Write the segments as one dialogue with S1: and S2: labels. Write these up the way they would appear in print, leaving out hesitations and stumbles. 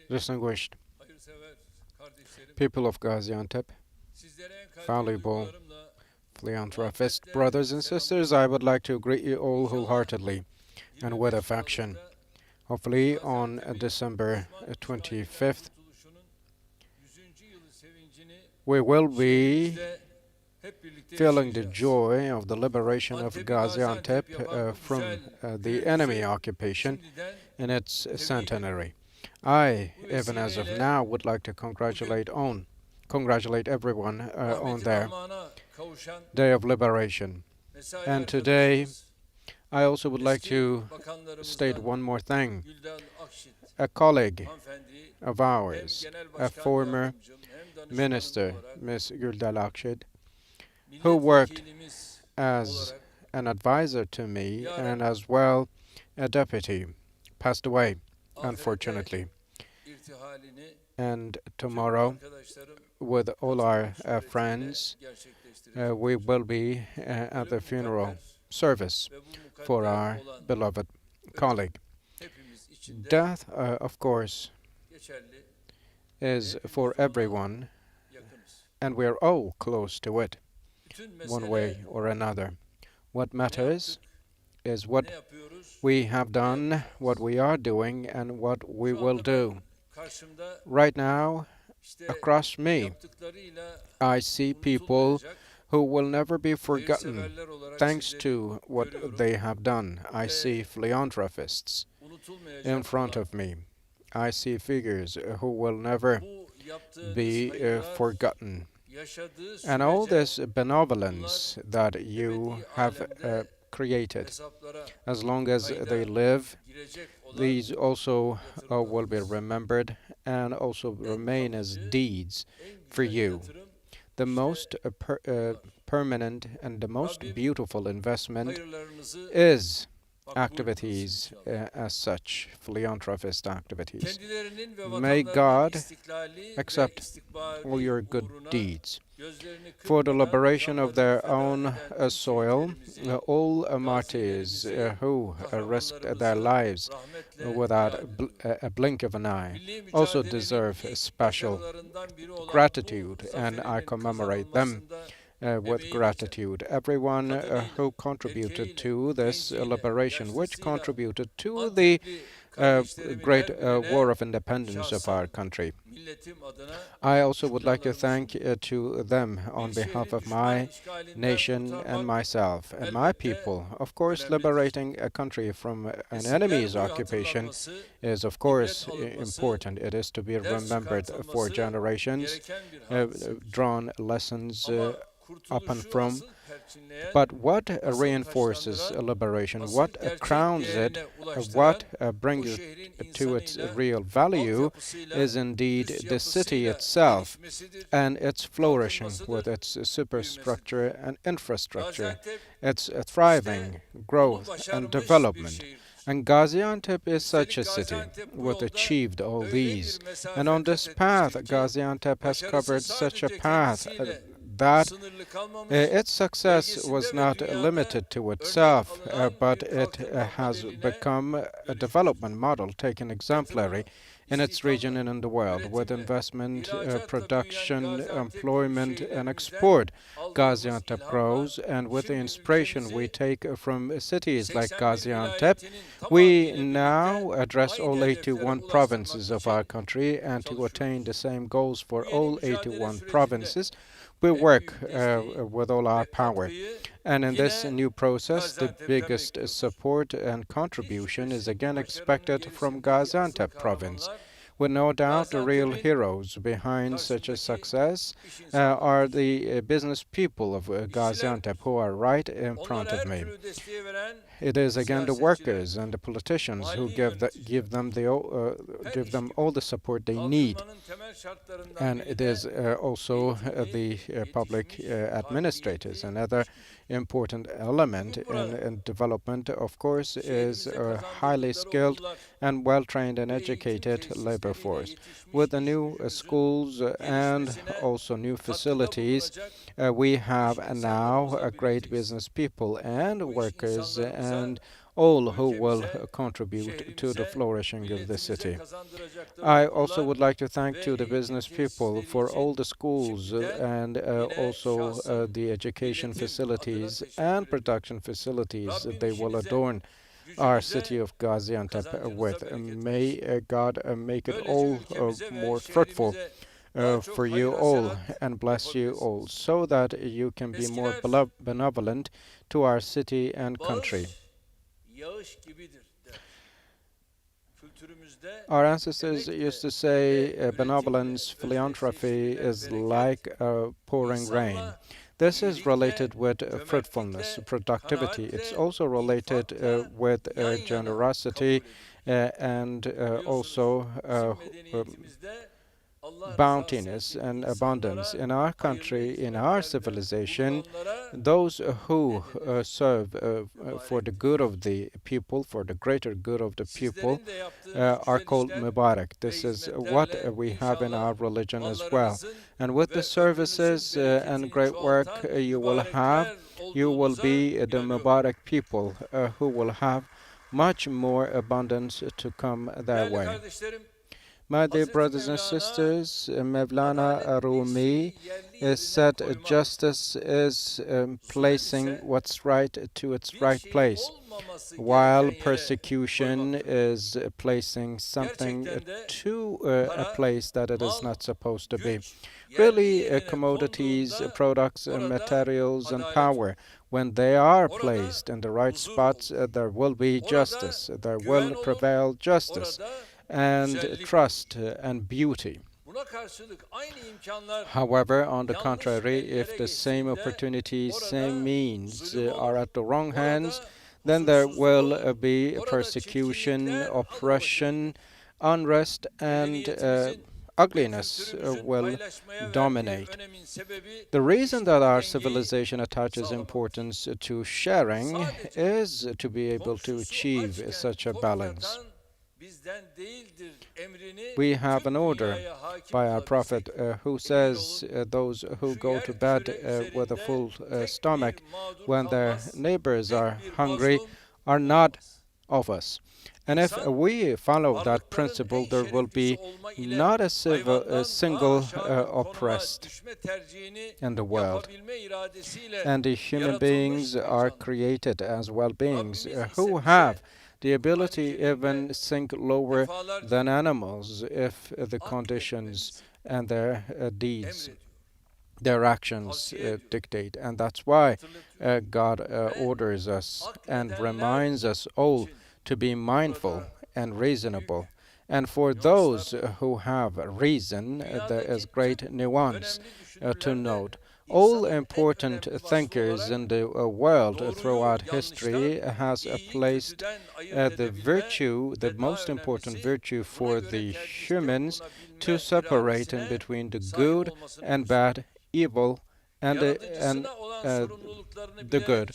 S1: distinguished people of Gaziantep, valuable philanthropist brothers and sisters, I would like to greet you all wholeheartedly and with affection. Hopefully, on December 25th, we will be feeling the joy of the liberation of Gaziantep from the enemy occupation in its centenary. I, even as of now, would like to congratulate everyone on their day of liberation. And today, I also would like to state one more thing. A colleague of ours, a former minister, Ms. Güldal Akşed, who worked as an advisor to me and as well a deputy, passed away, unfortunately. And tomorrow, with all our friends, we will be at the funeral service for our beloved colleague. Death, of course, is for everyone, and we're all close to it, one way or another. What matters is what we have done, what we are doing, and what we will do. Right now, across me, I see people who will never be forgotten thanks to what they have done. I see philanthropists in front of me. I see figures who will never be forgotten. And all this benevolence that you have created, as long as they live, these also will be remembered and also remain as deeds for you. The most permanent and the most beautiful investment is activities as such, philanthropist activities. May God accept all your good deeds. For the liberation of their own soil, all martyrs who risked their lives without a blink of an eye also deserve special gratitude, and I commemorate them with gratitude. Everyone who contributed to this liberation, which contributed to the great war of independence of our country. I also would like to thank to them on behalf of my nation and myself and my people. Of course, liberating a country from an enemy's occupation is, of course, important. It is to be remembered for generations, drawn lessons up and from. But what reinforces liberation, what crowns it, what brings it to its real value is indeed the city itself and its flourishing with its superstructure and infrastructure, its thriving growth and development. And Gaziantep is such a city which achieved all these. And on this path, Gaziantep has covered such a path that its success was not limited to itself, but it has become a development model taken exemplary in its region and in the world, with investment, production, employment, and export. Gaziantep grows, and with the inspiration we take from cities like Gaziantep, we now address all 81 provinces of our country, and to attain the same goals for all 81 provinces, we work with all our power. And in this new process, the biggest support and contribution is again expected from Gaziantep province. With no doubt, the real heroes behind such a success are the business people of Gaziantep who are right in front of me. It is again the workers and the politicians who give them all the support they need, and it is also the public administrators. Another important element in development, of course, is a highly skilled and well-trained and educated labor force. With the new schools and also new facilities, we have now great business people and workers and all who will contribute to the flourishing of the city. I also would like to thank to the business people for all the schools and also the education facilities and production facilities that they will adorn our city of Gaziantep with. May God make it all more fruitful for you all and bless you all so that you can be more benevolent to our city and country. Our ancestors used to say benevolence, philanthropy is like pouring rain. This is related with fruitfulness, productivity. It's also related with generosity and also bountiness and abundance. In our country, in our civilization, those who serve for the good of the people, for the greater good of the people, are called Mubarak. This is what we have in our religion as well. And with the services and great work you will have, you will be the Mubarak people who will have much more abundance to come their way. My dear brothers and sisters, Mevlana Rumi said justice is placing what's right to its right place, while persecution is placing something to a place that it is not supposed to be. Really, commodities, products, materials, and power, when they are placed in the right spots, there will be justice. There will prevail justice and trust and beauty. However, on the contrary, if the same opportunities, same means are at the wrong hands, then there will be persecution, oppression, unrest, and ugliness will dominate. The reason that our civilization attaches importance to sharing is to be able to achieve such a balance. We have an order by our Prophet who says those who go to bed with a full stomach when their neighbors are hungry are not of us. And if we follow that principle, there will be not a single oppressed in the world. And the human beings are created as well beings who have the ability even sink lower than animals if the conditions and their deeds, their actions dictate. And that's why God orders us and reminds us all to be mindful and reasonable. And for those who have reason, there is great nuance to note. All important thinkers in the world throughout history has placed the virtue, the most important virtue for the humans, to separate in between the good and bad, evil and the good.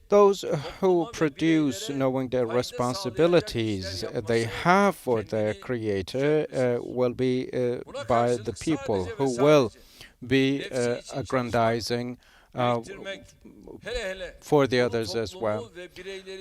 S1: Those who produce, knowing their responsibilities they have for their creator, will be by the people who will be aggrandizing for the others as well.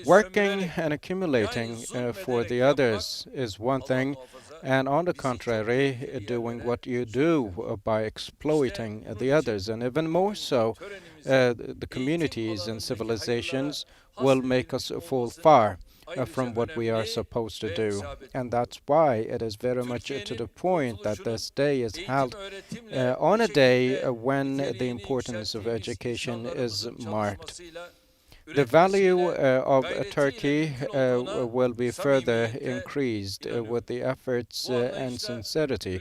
S1: Working and accumulating for the others is one thing, and on the contrary, doing what you do by exploiting the others, and even more so, the communities and civilizations will make us fall far from what we are supposed to do. And that's why it is very much to the point that this day is held on a day when the importance of education is marked. The value of Turkey will be further increased with the efforts and sincerity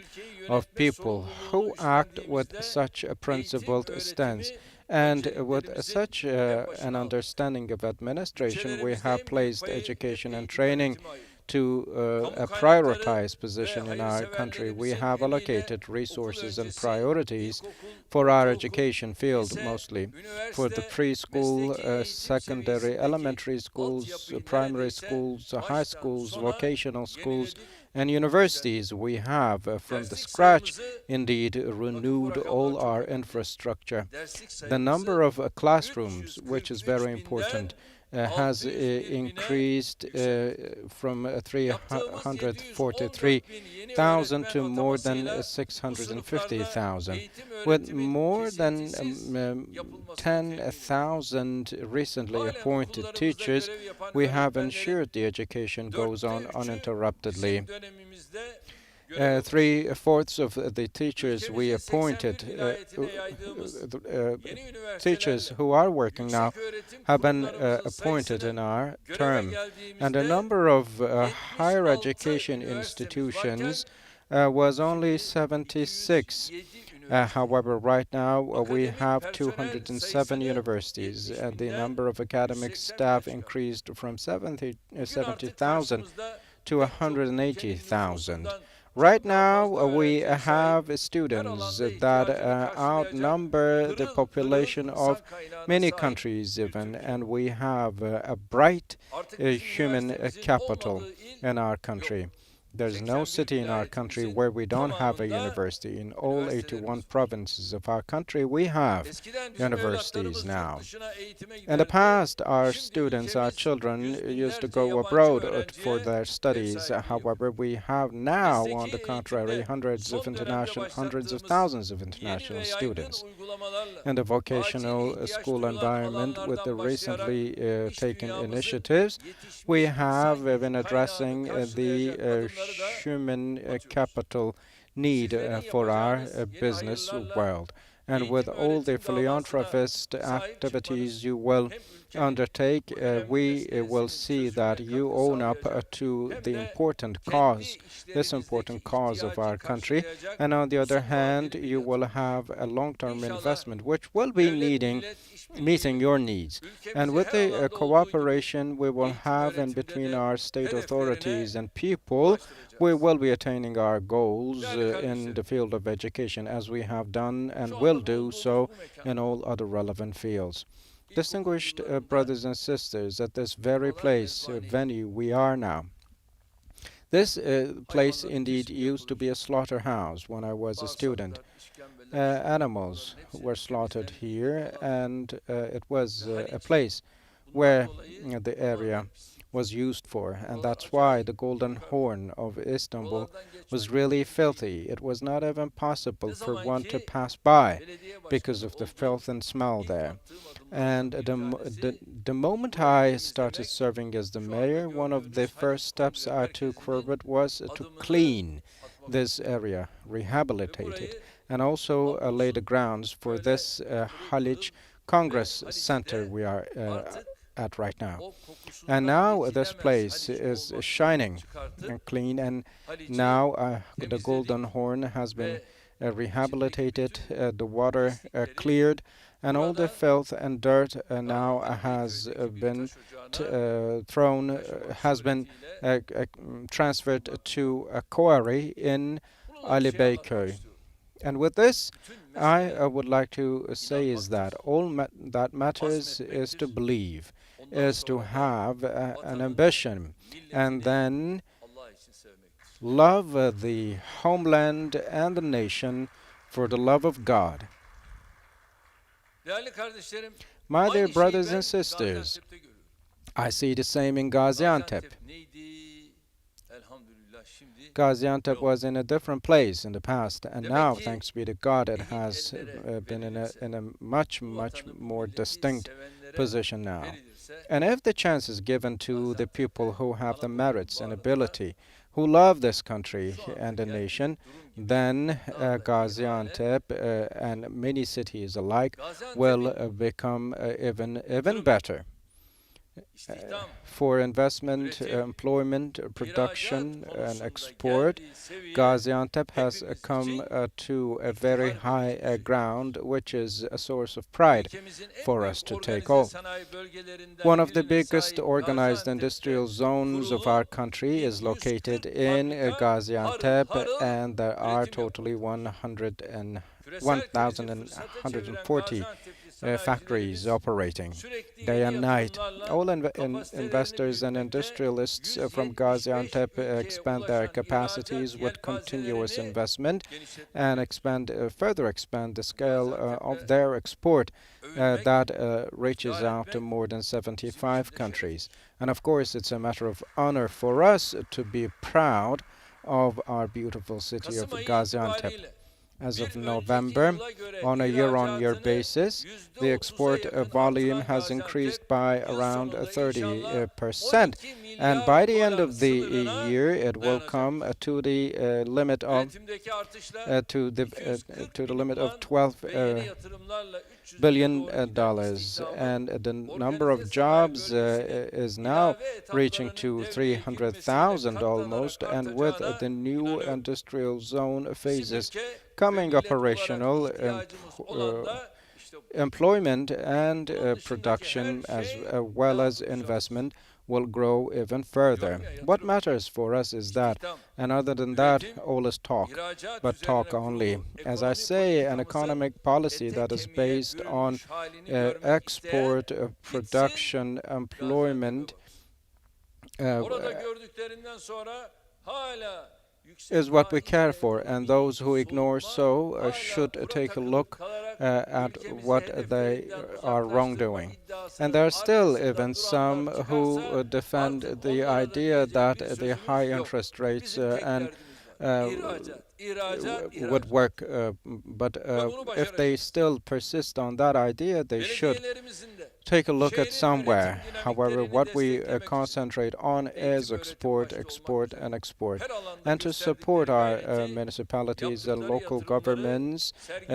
S1: of people who act with such a principled stance. And with such an understanding of administration, we have placed education and training to a prioritized position in our country. We have allocated resources and priorities for our education field mostly, for the preschool, secondary, elementary schools, primary schools, high schools, vocational schools, and universities. We have from the scratch indeed renewed all our infrastructure. The number of classrooms, which is very important, has increased from 343,000 to more than 650,000. With more than 10,000 recently appointed teachers, we have ensured the education goes on uninterruptedly. Three-fourths of the teachers we appointed, teachers who are working now, have been appointed in our term. And the number of higher education institutions was only 76. However, right now we have 207 universities, and the number of academic staff increased from 70,000 to 180,000. Right now, we have students that outnumber the population of many countries even, and we have a bright human capital in our country. There's no city in our country where we don't have a university. In all 81 provinces of our country, we have universities now. In the past, our students, our children, used to go abroad for their studies. However, we have now, on the contrary, hundreds of thousands of international students. In the vocational school environment, with the recently taken initiatives, we have been addressing the human capital need for our business world. And with all the philanthropist activities you will undertake, we will see that you own up to the important cause, this important cause of our country. And on the other hand, you will have a long-term investment which will be meeting your needs. And with the cooperation we will have in between our state authorities and people, we will be attaining our goals in the field of education, as we have done and will do so in all other relevant fields. Distinguished brothers and sisters, at this very place, venue we are now. This place indeed used to be a slaughterhouse when I was a student. Animals were slaughtered here, and it was a place where the area was used for, and that's why the Golden Horn of Istanbul was really filthy. It was not even possible for one to pass by because of the filth and smell there. And the moment I started serving as the mayor, one of the first steps I took forward was to clean this area, rehabilitate it, and also lay the grounds for this Haliç Congress Center we are at right now. And now this place is shining and clean, and now the Golden Horn has been rehabilitated, the water cleared, and all the filth and dirt now has been transferred to a quarry in Ali Beyköy. And with this, I would like to say is that all that matters is to believe, is to have an ambition, and then love the homeland and the nation for the love of God. My dear brothers and sisters, I see the same in Gaziantep. Gaziantep was in a different place in the past, and now, thanks be to God, it has been in a much more distinct position now. And if the chance is given to the people who have the merits and ability, who love this country and the nation, then Gaziantep and many cities alike will become even better. For investment, employment, production, and export, Gaziantep has come to a very high ground, which is a source of pride for us to take on. One of the biggest organized industrial zones of our country is located in Gaziantep, and there are totally 1,140 factories operating day and night. All investors and industrialists from Gaziantep expand their capacities with continuous investment and further expand the scale of their export that reaches out to more than 75 countries. And of course, it's a matter of honor for us to be proud of our beautiful city of Gaziantep. As of November, on a year-on-year basis, the export volume has increased by around 30%. And by the end of the year, it will come to the limit of to the limit of 12 billion dollars, and the number of jobs is now reaching to 300,000 almost, and with the new industrial zone phases coming operational, employment and production as well as investment will grow even further. What matters for us is that, and other than that, all is talk, but talk only. As I say, an economic policy that is based on export, production, employment is what we care for, and those who ignore so should take a look at what they are wrongdoing. And there are still even some who defend the idea that the high interest rates and would work, but if they still persist on that idea, they should take a look at somewhere. However, what we concentrate on is export, export, and export. And to support our municipalities and local governments,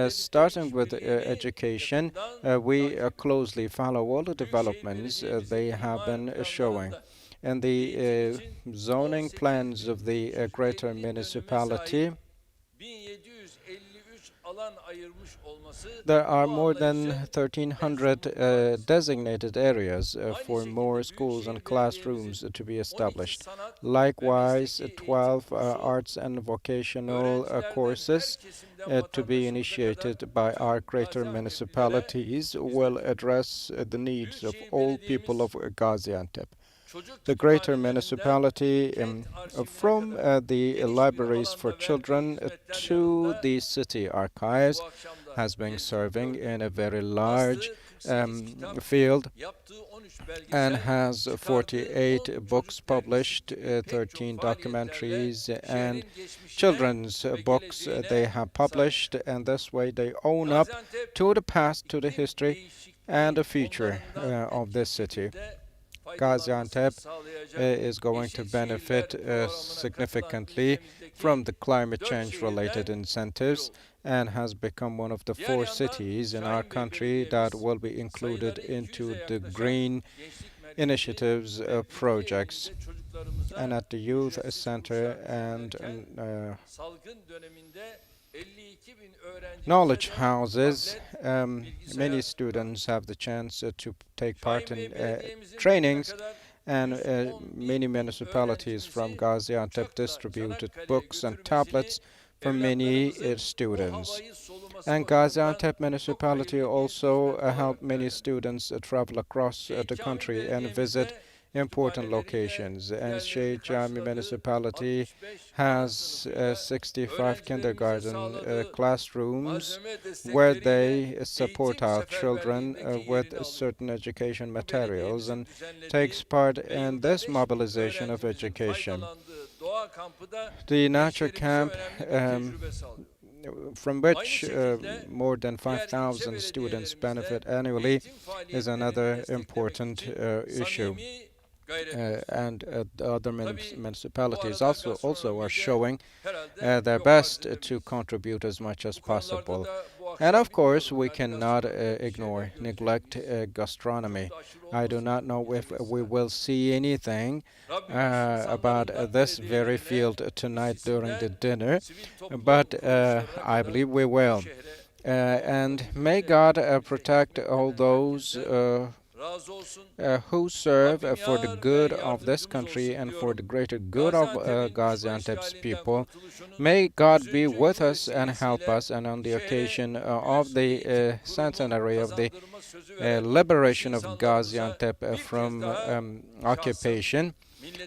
S1: starting with education, we closely follow all the developments they have been showing. And the zoning plans of the greater municipality, there are more than 1,300 designated areas for more schools and classrooms to be established. Likewise, 12 arts and vocational courses to be initiated by our greater municipalities will address the needs of all people of Gaziantep. The greater municipality, from the libraries for children to the city archives, has been serving in a very large field and has 48 books published, 13 documentaries and children's books they have published, and this way they own up to the past, to the history and the future of this city. Gaziantep is going to benefit significantly from the climate change related incentives and has become one of the 4 cities in our country that will be included into the green initiatives projects. And at the youth center and knowledge houses, many students have the chance to take part in trainings, and many municipalities from Gaziantep distributed books and tablets for many students. And Gaziantep municipality also helped many students travel across the country and visit important locations. And Sheikh Jami municipality has 65 kindergarten classrooms where they support our children with certain education materials and takes part in this mobilization of education. The nature camp, from which more than 5,000 students benefit annually, is another important issue. And the other municipalities also are showing their best to contribute as much as possible. And of course, we cannot neglect gastronomy. I do not know if we will see anything about this very field tonight during the dinner, but I believe we will. And may God protect all those who serve for the good of this country and for the greater good of Gaziantep's people. May God be with us and help us, and on the occasion of the centenary of the liberation of Gaziantep from occupation,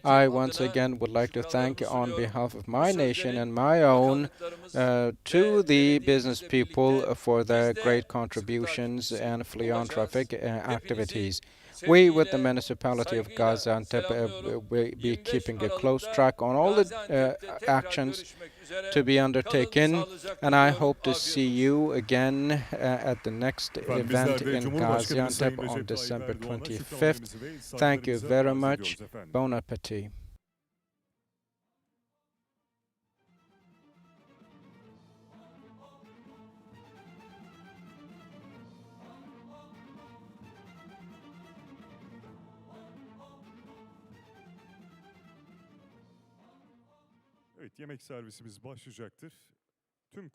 S1: I once again would like to thank on behalf of my nation and my own to the business people for their great contributions and philanthropic activities. We, with the municipality of Gaziantep, will be keeping a close track on all the actions to be undertaken, and I hope to see you again at the next event in Gaziantep on December 25th. Thank you very much. Bon appetit.
S2: Evet, yemek servisimiz başlayacaktır. Tüm